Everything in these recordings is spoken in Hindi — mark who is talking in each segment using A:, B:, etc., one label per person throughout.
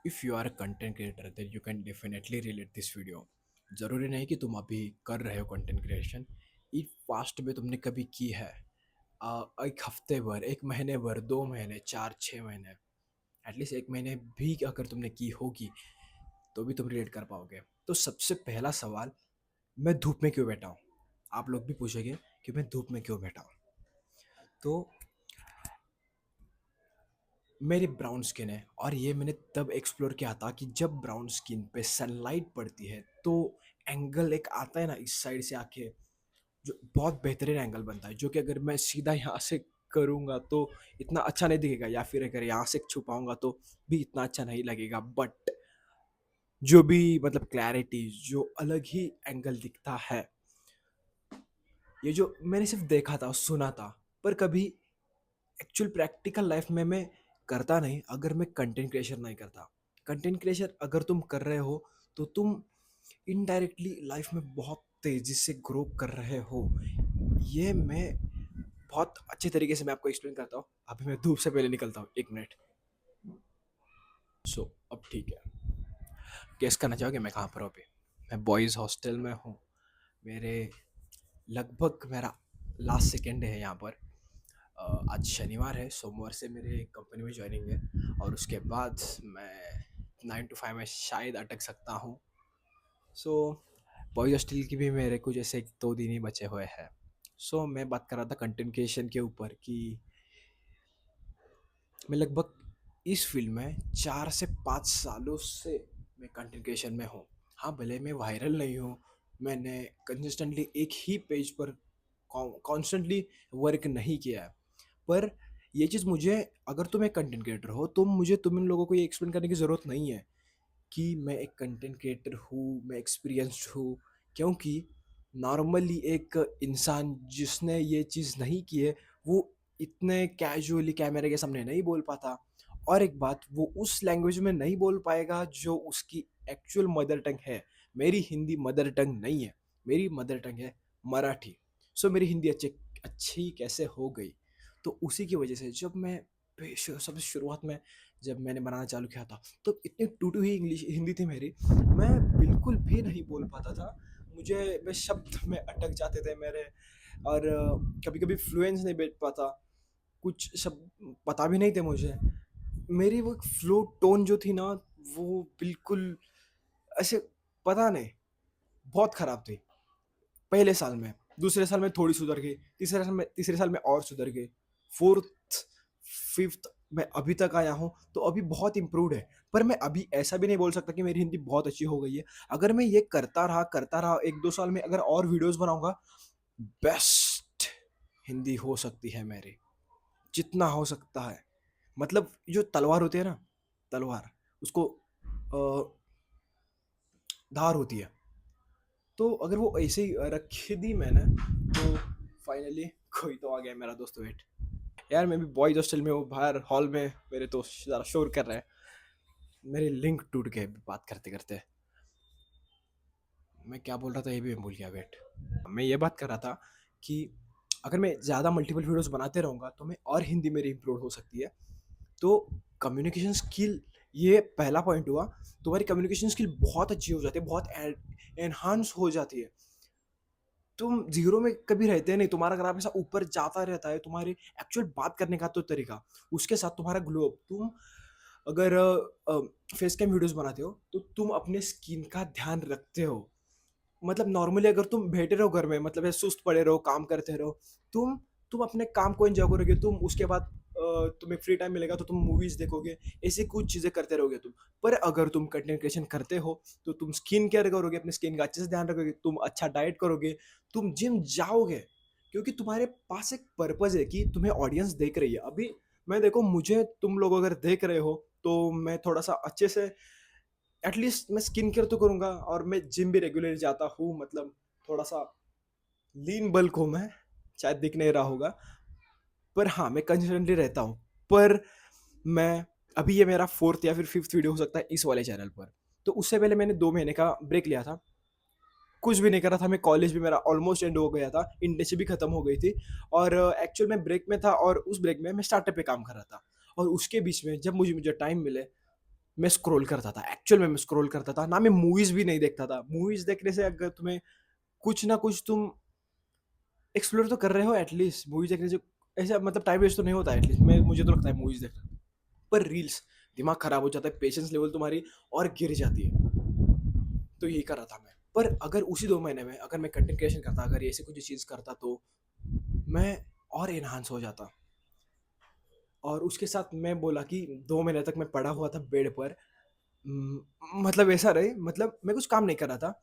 A: If you are a content creator then you can definitely relate this video. ज़रूरी नहीं कि तुम अभी कर रहे हो कंटेंट क्रिएशन। इन पास्ट में तुमने कभी की है। एक हफ्ते भर, एक महीने भर, 2 महीने, 4 6 महीने, एटलीस्ट 1 महीने भी अगर तुमने की होगी तो भी तुम रिलेट कर पाओगे। तो सबसे पहला सवाल, मैं धूप में क्यों बैठा हूँ? आप लोग भी पूछेंगे कि मैं धूप में क्यों बैठा हूँ। तो मेरी ब्राउन स्किन है और ये मैंने तब एक्सप्लोर किया था कि जब ब्राउन स्किन पे सनलाइट पड़ती है तो एंगल एक आता है ना इस साइड से आके, जो बहुत बेहतरीन एंगल बनता है, जो कि अगर मैं सीधा यहाँ से करूँगा तो इतना अच्छा नहीं दिखेगा, या फिर अगर यहाँ से छुपाऊंगा तो भी इतना अच्छा नहीं लगेगा। बट जो भी मतलब क्लैरिटी, जो अलग ही एंगल दिखता है, ये जो मैंने सिर्फ देखा था, सुना था, पर कभी एक्चुअल प्रैक्टिकल लाइफ में मैं करता नहीं अगर मैं कंटेंट क्रिएशन नहीं करता। कंटेंट क्रिएशन अगर तुम कर रहे हो तो तुम इनडायरेक्टली लाइफ में बहुत तेजी से ग्रो कर रहे हो। ये मैं बहुत अच्छे तरीके से मैं आपको एक्सप्लेन करता हूँ। अभी मैं धूप से पहले निकलता हूँ, 1 मिनट। अब ठीक है। गेस करना चाहोगे मैं कहाँ पर हूँ अभी? मैं बॉयज़ हॉस्टल में हूँ। मेरे लगभग मेरा लास्ट सेकेंड है यहाँ पर। आज शनिवार है, सोमवार से मेरे कंपनी में ज्वाइनिंग है और उसके बाद मैं 9 to 5 में शायद अटक सकता हूँ। सो बॉयज हॉस्टल की भी मेरे कुछ ऐसे 2 दिन ही बचे हुए हैं। मैं बात कर रहा था कंटेंट क्रिएशन के ऊपर कि मैं लगभग इस फील्ड में 4 से 5 सालों से मैं कंटेंट क्रिएशन में हूँ। हाँ, भले मैं वायरल नहीं हूँ, मैंने कंसिस्टेंटली एक ही पेज पर कॉन्स्टेंटली वर्क नहीं किया है, पर ये चीज़ मुझे, अगर तुम एक कंटेंट क्रिएटर हो तो मुझे तुम इन लोगों को ये एक्सप्लेन करने की ज़रूरत नहीं है कि मैं एक कंटेंट क्रिएटर हूँ, मैं एक्सपीरियंस्ड हूँ। क्योंकि नॉर्मली एक इंसान जिसने ये चीज़ नहीं की है, वो इतने कैजुअली कैमरे के सामने नहीं बोल पाता। और एक बात, वो उस लैंग्वेज में नहीं बोल पाएगा जो उसकी एक्चुअल मदर टंग है। मेरी हिंदी मदर टंग नहीं है, मेरी मदर टंग है मराठी। मेरी हिंदी अच्छी कैसे हो गई? तो उसी की वजह से जब मैं सबसे शुरुआत में जब मैंने बनाना चालू किया था, तो इतनी टूटी हुई इंग्लिश हिंदी थी मेरी, मैं बिल्कुल भी नहीं बोल पाता था। मैं शब्द में अटक जाते थे मेरे, और कभी कभी फ्लुएंस नहीं बैठ पाता, कुछ शब्द पता भी नहीं थे मुझे। मेरी वो फ्लो टोन जो थी ना, वो बिल्कुल ऐसे, पता नहीं, बहुत खराब थी। पहले साल में, दूसरे साल में थोड़ी सुधर गई, तीसरे साल में और सुधर गई, फोर्थ फिफ्थ में अभी तक आया हूँ तो अभी बहुत इम्प्रूवड है। पर मैं अभी ऐसा भी नहीं बोल सकता कि मेरी हिंदी बहुत अच्छी हो गई है। अगर मैं ये करता रहा 1 2 साल में अगर और वीडियोस बनाऊंगा, बेस्ट हिंदी हो सकती है मेरी, जितना हो सकता है। मतलब जो तलवार होती है ना, तलवार, उसको धार होती है, तो अगर वो ऐसे ही रखी दी मैंने, तो फाइनली कोई तो आ गया मेरा दोस्त। वेट यार, मैं भी बॉयज हॉस्टल में हूँ, बाहर हॉल में मेरे दोस्त ज़रा शोर कर रहे हैं। मेरी लिंक टूट गए बात करते करते। मैं क्या बोल रहा था ये भी मैं भूल गया। वेट, मैं ये बात कर रहा था कि अगर मैं ज़्यादा मल्टीपल वीडियोस बनाते रहूँगा तो मैं और हिंदी मेरी इम्प्रूव हो सकती है। तो कम्युनिकेशन स्किल, ये पहला पॉइंट हुआ। तुम्हारी कम्युनिकेशन स्किल बहुत अच्छी हो जाती है, बहुत एनहांस हो जाती है। तुम जीरो में कभी रहते नहीं, तुम्हारा ग्राफ ऐसा ऊपर जाता रहता है। तुम्हारी एक्चुअल बात करने का तो तरीका, उसके साथ तुम्हारा ग्लो अप। तुम अगर फेस कैम वीडियोस बनाते हो तो तुम अपने स्किन का ध्यान रखते हो। मतलब नॉर्मली अगर तुम बैठे रहो घर में, मतलब ऐसे सुस्त पड़े रहो, काम करते रहो, तुम तुम अपने काम को एंजॉय करोगे। तुम उसके बाद तुम्हें फ्री टाइम मिलेगा तो तुम मूवीज देखोगे, ऐसी कुछ चीजें करते रहोगे तुम। पर अगर तुम कंटेंट क्रिएशन करते हो तो तुम स्किन केयर करोगे, अपने स्किन का अच्छे से ध्यान रखोगे, तुम अच्छा डाइट करोगे, तुम जिम जाओगे, क्योंकि तुम्हारे पास एक पर्पज है कि तुम्हें ऑडियंस देख रही है। अभी मैं देखो, मुझे तुम लोग अगर देख रहे हो तो मैं थोड़ा सा अच्छे से, एटलीस्ट मैं स्किन केयर तो करूंगा, और मैं जिम भी रेगुलरली जाता हूँ। मतलब थोड़ा सा लीन बल्क हूँ मैं, शायद दिख नहीं रहा होगा, पर हाँ मैं कंसिस्टेंटली रहता हूँ। पर मैं, अभी ये मेरा फोर्थ या फिर फिफ्थ वीडियो हो सकता है इस वाले चैनल पर। तो उससे पहले मैंने 2 महीने का ब्रेक लिया था, कुछ भी नहीं करा था मैं। कॉलेज भी मेरा ऑलमोस्ट एंड हो गया था, इंटर्नशिप भी खत्म हो गई थी, और एक्चुअल में ब्रेक में था, और उस ब्रेक में मैं स्टार्टअप पे काम कर रहा था। और उसके बीच में जब मुझे मुझे टाइम मिले, मैं स्क्रॉल करता था, एक्चुअल में मैं स्क्रॉल करता था, ना मैं मूवीज़ भी नहीं देखता था। मूवीज़ देखने से अगर तुम्हें कुछ ना कुछ तुम एक्सप्लोर तो कर रहे हो एटलीस्ट, मूवीज़ देखने से ऐसा मतलब टाइम वेस्ट तो नहीं होता एटलीस्ट, मैं मुझे तो लगता है मूवीज़ देखना। पर रील्स, दिमाग खराब हो जाता है, पेशेंस लेवल तुम्हारी और गिर जाती है। तो यही कर रहा था मैं। पर अगर उसी 2 महीने में अगर मैं कंटेंट क्रिएशन करता, अगर ऐसी कुछ चीज़ करता तो मैं और एनहांस हो जाता। और उसके साथ मैं बोला कि 2 महीने तक मैं पड़ा हुआ था बेड पर। उम, मतलब ऐसा रहे, मतलब मैं कुछ काम नहीं कर रहा था।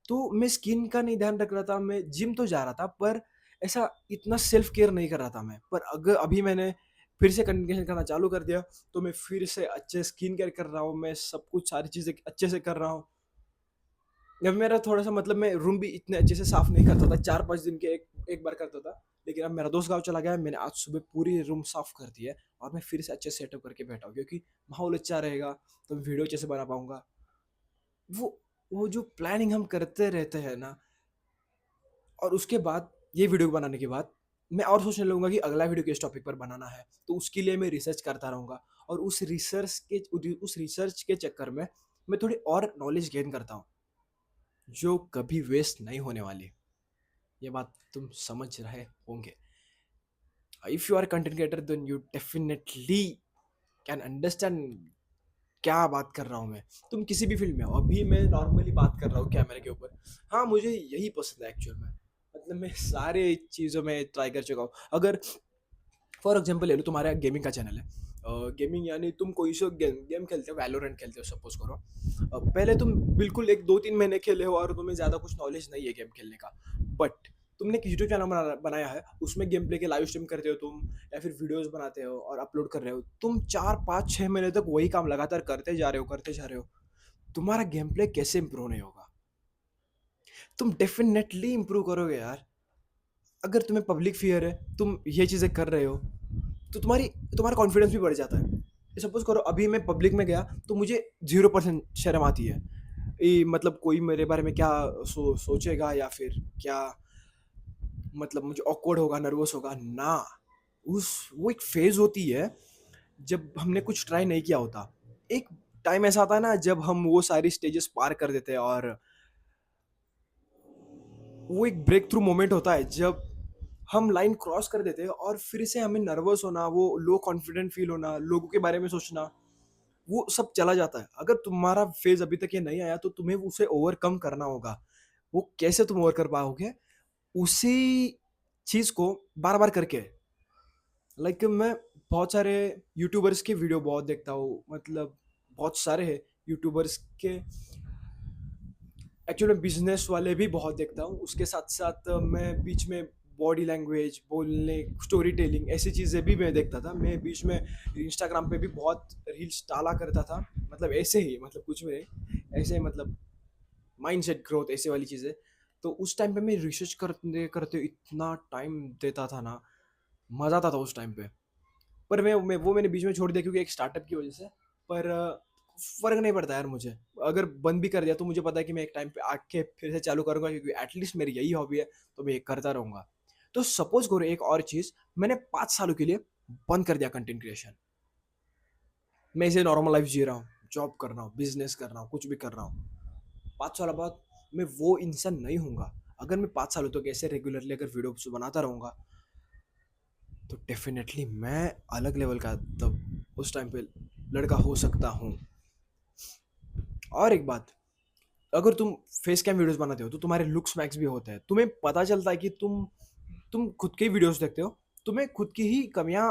A: तो मैं स्किन का नहीं ध्यान रख रहा था, मैं जिम तो जा रहा था, पर ऐसा इतना सेल्फ केयर नहीं कर रहा था मैं। पर अगर अभी मैंने फिर से कंटेंट क्रिएशन करना चालू कर दिया, तो मैं फिर से अच्छे स्किन केयर कर रहा हूँ, मैं सब कुछ सारी चीज़ें अच्छे से कर रहा हूँ। अब मेरा थोड़ा-सा मतलब मैं रूम भी इतने अच्छे से साफ नहीं करता था, 4-5 दिन के एक एक बार करता था। लेकिन अब मेरा दोस्त गाँव चला गया है, मैंने आज सुबह पूरी रूम साफ कर दी है और मैं फिर से अच्छे से सेटअप करके बैठा हूँ, क्योंकि माहौल अच्छा रहेगा, तो वीडियो अच्छे से बना पाऊँगा। वो वो जो प्लानिंग हम करते रहते हैं ना, और उसके बाद ये वीडियो बनाने के बाद मैं और सोचने लगूँगा कि अगला वीडियो किस टॉपिक पर बनाना है, तो उसके लिए मैं रिसर्च करता रहूँगा और उस रिसर्च के चक्कर में मैं थोड़ी और नॉलेज गेन करता हूँ, जो कभी वेस्ट नहीं होने वाली। ये बात तुम समझ रहे होंगे। If you are content creator then you definitely can understand क्या बात कर रहा हूँ मैं। तुम किसी भी फील्ड में हो, अभी मैं नॉर्मली बात कर रहा हूँ कैमरे के ऊपर। हाँ, मुझे यही पसंद है एक्चुअल में। मतलब मैं सारे चीज़ों में ट्राई कर चुका हूँ। अगर फॉर एग्जांपल ले लो, तुम्हारा गेमिंग का चैनल है। गेमिंग यानी तुम कोई सा गेम गेम खेलते हो, वैलोरेंट खेलते हो सपोज़ करो। पहले तुम बिल्कुल 1 2-3 महीने खेले हो और तुम्हें ज़्यादा कुछ नॉलेज नहीं है गेम खेलने का। बट तुमने एक यूट्यूब चैनल बनाया है, उसमें गेम प्ले के लाइव स्ट्रीम करते हो तुम, या फिर वीडियोज़ बनाते हो और अपलोड कर रहे हो। तुम 4 5 6 महीने तक वही काम लगातार करते जा रहे हो। तुम्हारा गेम प्ले कैसे इम्प्रूव नहीं होगा? तुम डेफिनेटली इम्प्रूव करोगे यार। अगर तुम्हें पब्लिक फ़ियर है, तुम ये चीज़ें कर रहे हो, तो तुम्हारा कॉन्फिडेंस भी बढ़ जाता है। सपोज़ करो अभी मैं पब्लिक में गया, तो मुझे 0% शर्म आती है। मतलब कोई मेरे बारे में क्या सोचेगा, या फिर क्या, मतलब मुझे ऑकवर्ड होगा, नर्वस होगा, ना। वो एक फ़ेज़ होती है, जब हमने कुछ ट्राई नहीं किया होता। एक टाइम ऐसा आता है ना, जब हम वो सारी स्टेजेस पार कर देते हैं और वो एक ब्रेक थ्रू मोमेंट होता है, जब हम लाइन क्रॉस कर देते हैं और फिर से हमें नर्वस होना, वो लो कॉन्फिडेंट फील होना, लोगों के बारे में सोचना, वो सब चला जाता है। अगर तुम्हारा फेज अभी तक ये नहीं आया, तो तुम्हें उसे ओवरकम करना होगा। वो कैसे तुम ओवर कर पाओगे? उसी चीज को बार बार करके। लाइक मैं बहुत सारे यूट्यूबर्स के वीडियो बहुत देखता हूँ, मतलब बहुत सारे हैं यूट्यूबर्स के। एक्चुअली मैं बिज़नेस वाले भी बहुत देखता हूँ, उसके साथ-साथ मैं बीच में बॉडी लैंग्वेज, बोलने, स्टोरी टेलिंग ऐसी चीज़ें भी मैं देखता था। मैं बीच में इंस्टाग्राम पे भी बहुत रील्स डाला करता था, मतलब ऐसे ही, मतलब कुछ भी नहीं, ऐसे मतलब माइंडसेट ग्रोथ ऐसे वाली चीज़ें। तो उस टाइम पे मैं रिसर्च करते-करते इतना टाइम देता था ना, मज़ा आता था उस टाइम पे। पर मैंने बीच में छोड़ दिया, क्योंकि एक स्टार्टअप की वजह से। पर फ़र्क नहीं पड़ता यार मुझे। अगर बंद भी कर दिया, तो मुझे पता है कि मैं एक टाइम पे आके फिर से चालू करूँगा, क्योंकि एटलीस्ट मेरी यही हॉबी है, तो मैं ये करता रहूँगा। तो सपोज़ करो एक और चीज़, मैंने 5 सालों के लिए बंद कर दिया कंटेंट क्रिएशन। मैं ऐसे नॉर्मल लाइफ़ जी रहा हूँ, जॉब कर रहा हूँ, बिज़नेस कर रहा हूँ, कुछ भी कर रहा हूँ। 5 साल बाद मैं वो इंसान नहीं हूँगा। अगर मैं 5 सालों तक ऐसे रेगुलरली अगर वीडियोज़ बनाता रहूँगा, तो डेफ़िनेटली मैं अलग लेवल का तब उस टाइम पे लड़का हो सकता हूँ। और एक बात, अगर तुम फेस कैम वीडियोज़ बनाते हो, तो तुम्हारे लुक्स मैक्स भी होते हैं। तुम्हें पता चलता है कि तुम खुद के ही वीडियोज़ देखते हो, तुम्हें खुद की ही कमियाँ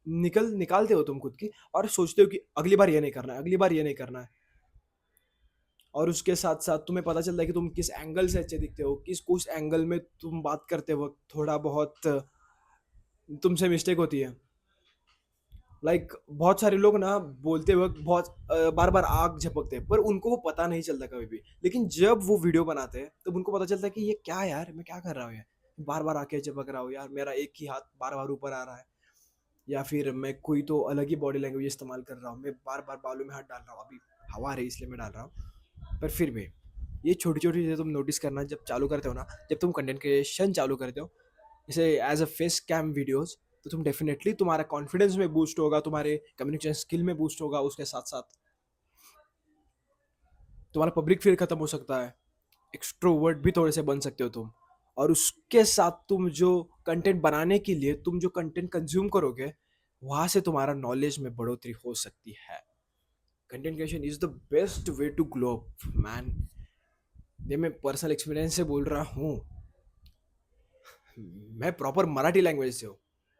A: निकालते हो तुम खुद की, और सोचते हो कि अगली बार ये नहीं करना है, अगली बार ये नहीं करना है। और उसके साथ-साथ तुम्हें पता चलता है कि तुम किस एंगल से अच्छे दिखते हो, उस एंगल में तुम बात करते वक़्त थोड़ा बहुत तुमसे मिस्टेक होती है। लाइक बहुत सारे लोग ना बोलते वक़्त बहुत बार-बार आँख झपकते हैं, पर उनको वो पता नहीं चलता कभी भी। लेकिन जब वो वीडियो बनाते हैं, तब उनको पता चलता है कि ये क्या है यार, मैं क्या कर रहा हूँ ये? बार-बार आँखें झपक रहा हूँ यार, मेरा एक ही हाथ बार-बार ऊपर आ रहा है, या फिर मैं कोई तो अलग ही बॉडी लैंग्वेज इस्तेमाल कर रहा हूँ, मैं बार-बार बालों में हाथ डाल रहा हूँ, अभी हवा आ रही है इसलिए मैं डाल रहा हूँ। पर फिर भी ये छोटी-छोटी चीज़ें तुम नोटिस करना जब चालू करते हो ना, जब तुम कंटेंट क्रिएशन चालू करते हो, जैसे as a face cam videos, तो तुम डेफ़िनेटली तुम्हारा कॉन्फिडेंस में बूस्ट होगा, तुम्हारे कम्युनिकेशन स्किल में बूस्ट होगा उसके साथ-साथ। तुम्हारा पब्लिक फियर खत्म हो सकता है, एक्सट्रोवर्ट भी थोड़े से बन सकते हो तुम। और उसके साथ तुम जो कंटेंट बनाने के लिए तुम जो कंटेंट कंज्यूम करोगे, वहां से तुम्हारा नॉलेज में बढ़ोतरी हो सकती है। Content creation is the best way to glow up man. ये मैं पर्सनल एक्सपीरियंस से बोल रहा हूँ। मैं प्रॉपर मराठी लैंग्वेज से हूँ।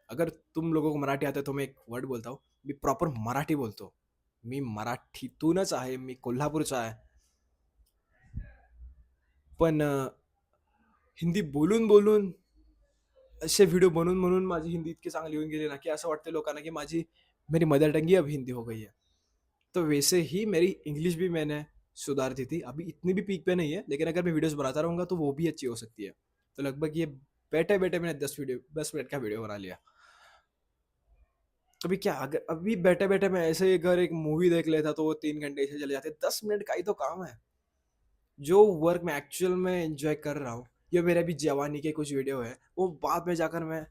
A: अगर तुम लोगों को मराठी आता है तो मैं एक वर्ड बोलता हूँ, मी प्रॉपर मराठी बोलतो। मी मराठीतूनच आहे, मी कोल्हापूरचा आहे. पण हिंदी बोलून बोलून असे व्हिडिओ बनवून बनवून माझी हिंदी इतकी चांगली होऊन गेली ना, की असं वाटतं लोकांना की माझी मेरी मदर टंग ही अब हिंदी हो गई है. तो वैसे ही मेरी इंग्लिश भी मैंने सुधार दी थी। अभी इतनी भी पीक पे नहीं है, लेकिन अगर मैं वीडियोस बनाता रहूंगा तो वो भी अच्छी हो सकती है। तो लगभग ये बैठे बैठे मैंने 10 मिनट का वीडियो बना लिया। अभी क्या, अगर अभी बैठे बैठे मैं ऐसे ही अगर एक मूवी देख लेता तो वो 3 घंटे से चले जाते। 10 मिनट का ही तो काम है। जो वर्क मैं एक्चुअल में एंजॉय कर रहा हूँ, ये मेरे अभी जवानी के कुछ वीडियो है, वो बाद में जाकर मैं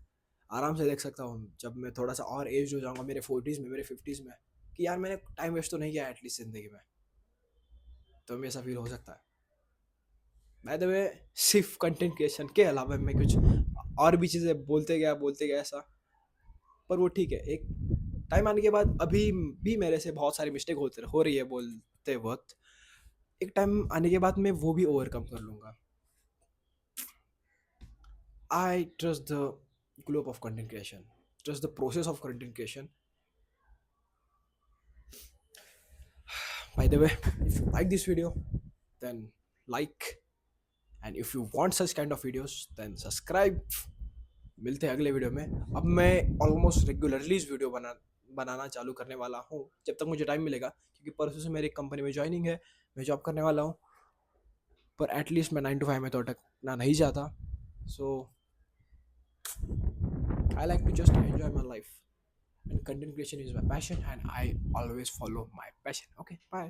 A: आराम से देख सकता हूँ जब मैं थोड़ा सा और एज हो जाऊंगा, मेरे 40s में, मेरे 50s में, कि यार मैंने टाइम वेस्ट तो नहीं किया एटलीस्ट जिंदगी में। तो हमें ऐसा फील हो सकता है। बाय द वे, सिर्फ कंटेंट क्रिएशन के अलावा मैं कुछ और भी चीज़ें बोलते गया ऐसा। पर वो ठीक है, एक टाइम आने के बाद अभी भी मेरे से बहुत सारी मिस्टेक होते हो रही है बोलते वक्त। एक टाइम आने के बाद मैं वो भी ओवरकम कर लूँगा। I trust the globe of content creation, trust the process of content creation. By the way, if you like this video, then like, and if you want such kind of videos, then subscribe. मिलते हैं अगले वीडियो में। अब मैं ऑलमोस्ट रेगुलरली इस वीडियो बनाना चालू करने वाला हूँ, जब तक मुझे टाइम मिलेगा, क्योंकि परसों से मेरी कंपनी में ज्वाइनिंग है, मैं जॉब करने वाला हूँ। पर एटलीस्ट मैं 9 to 5 में तो अटकना नहीं चाहता। So I like to just enjoy my life, and content creation is my passion, and I always follow my passion. Okay, bye.